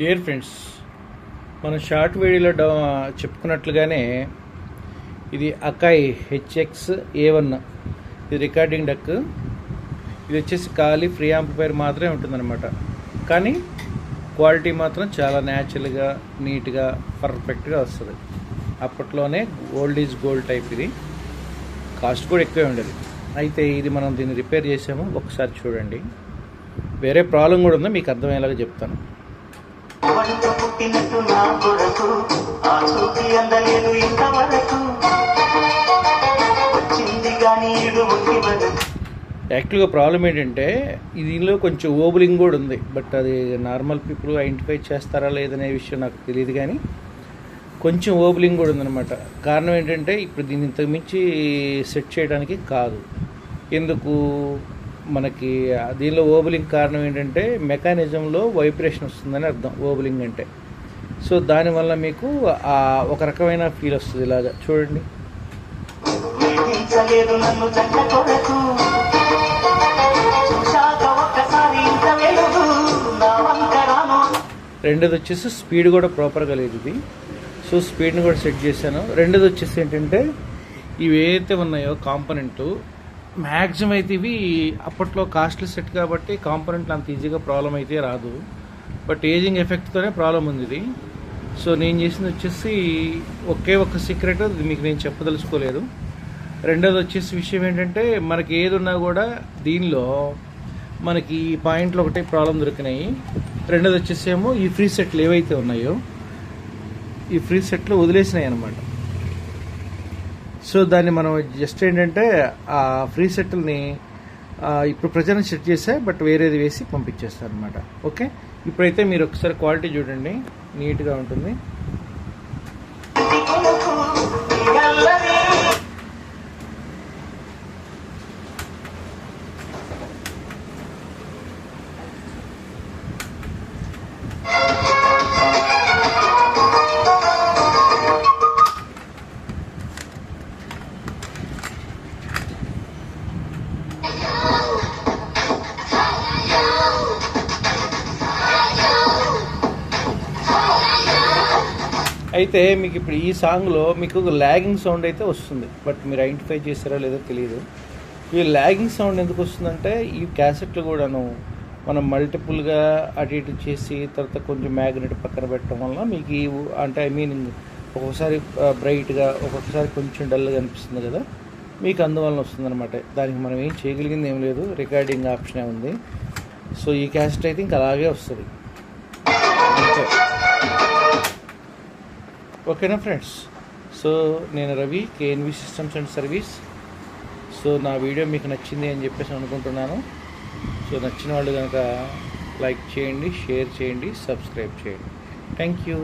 Dear friends, మనం short వీడియోలో చెప్పుకున్నట్లుగానే ఇది అకాయ్ HX-A1 ఇది రికార్డింగ్ డక్. ఇది వచ్చేసి ఖాళీ ఫ్రీ యాంప్లిఫైర్ మాత్రమే ఉంటుందన్నమాట. కానీ క్వాలిటీ మాత్రం చాలా న్యాచురల్గా, నీట్గా, పర్ఫెక్ట్గా వస్తుంది. అప్పట్లోనే గోల్డ్ ఈజ్ గోల్డ్ టైప్. ఇది కాస్ట్ కూడా ఎక్కువే ఉండేది. అయితే ఇది మనం దీన్ని రిపేర్ చేసాము. ఒకసారి చూడండి. వేరే ప్రాబ్లం కూడా ఉందో మీకు అర్థమయ్యేలాగా చెప్తాను. యాక్చువల్గా ప్రాబ్లం ఏంటంటే దీనిలో కొంచెం ఓబులింగ్ కూడా ఉంది. బట్ అది నార్మల్ పీపుల్ ఐడెంటిఫై చేస్తారా లేదనే విషయం నాకు తెలియదు. కానీ కొంచెం ఓబులింగ్ కూడా ఉందన్నమాట. కారణం ఏంటంటే ఇప్పుడు దీన్ని ఇంతకుమించి సెట్ చేయడానికి కాదు. ఎందుకు మనకి దీనిలో ఓబులింగ్ కారణం ఏంటంటే మెకానిజంలో వైబ్రేషన్ వస్తుందని అర్థం ఓబులింగ్ అంటే. సో దానివల్ల మీకు ఒక రకమైన ఫీల్ వస్తుంది. ఇలాగా చూడండి. రెండోది వచ్చేసి స్పీడ్ కూడా ప్రాపర్గా లేదు ఇది. సో స్పీడ్ని కూడా సెట్ చేశాను. రెండోది వచ్చేసి ఏంటంటే ఇవి ఏదైతే ఉన్నాయో కాంపోనెంట్ మ్యాక్సిమం అయితే ఇవి అప్పట్లో కాస్ట్లీ సెట్ కాబట్టి కాంపోనెంట్లు అంత ఈజీగా ప్రాబ్లం అయితే రాదు. బట్ ఏజింగ్ ఎఫెక్ట్తోనే ప్రాబ్లం ఉంది ఇది. సో నేను చేసింది వచ్చేసి ఒకే ఒక్క సీక్రెట్ మీకు నేను చెప్పదలుచుకోలేదు. రెండోది వచ్చేసి విషయం ఏంటంటే మనకి ఏది ఉన్నా కూడా దీనిలో మనకి ఈ పాయింట్లు ఒకటే ప్రాబ్లం దొరికినాయి. రెండోది వచ్చేసేమో ఈ ఫ్రీ సెట్లు ఏవైతే ఉన్నాయో ఈ ఫ్రీ సెట్లు వదిలేసినాయి అన్నమాట. సో దాన్ని మనం జస్ట్ ఏంటంటే ఆ ఫ్రీ సెట్ని ఇప్పుడు ప్రజెంట్ సెట్ చేసా, బట్ వేరేది వేసి పంపించేస్తాను అనమాట. ఓకే, ఇప్పుడైతే మీరు ఒకసారి క్వాలిటీ చూడండి, నీట్గా ఉంటుంది. అయితే మీకు ఇప్పుడు ఈ సాంగ్లో మీకు ల్యాగింగ్ సౌండ్ అయితే వస్తుంది. బట్ మీరు ఐడెంటిఫై చేస్తారో లేదో తెలియదు. ఈ ల్యాగింగ్ సౌండ్ ఎందుకు వస్తుందంటే ఈ క్యాసెట్లు కూడాను మనం మల్టిపుల్గా అటు ఇటు చేసి తర్వాత కొంచెం మ్యాగ్నెట్ పక్కన పెట్టడం వల్ల మీకు ఈ అంటే ఒక్కొక్కసారి బ్రైట్గా, ఒక్కొక్కసారి కొంచెం డల్గా అనిపిస్తుంది కదా, మీకు అందువలన వస్తుందన్నమాట. దానికి మనం ఏం చేయగలిగింది ఏం లేదు, రికార్డింగ్ ఆప్షనే ఉంది. సో ఈ క్యాసెట్ అయితే ఇంకా అలాగే వస్తుంది. అంతే. ఓకేనా ఫ్రెండ్స్? సో నేను Ravi, KNV systems and service. So నా వీడియో మీకు నచ్చింది అని చెప్పేసి అనుకుంటున్నాను. సో నచ్చిన వాళ్ళు కనుక లైక్ చేయండి, షేర్ చేయండి, సబ్స్క్రైబ్ చేయండి. Thank you.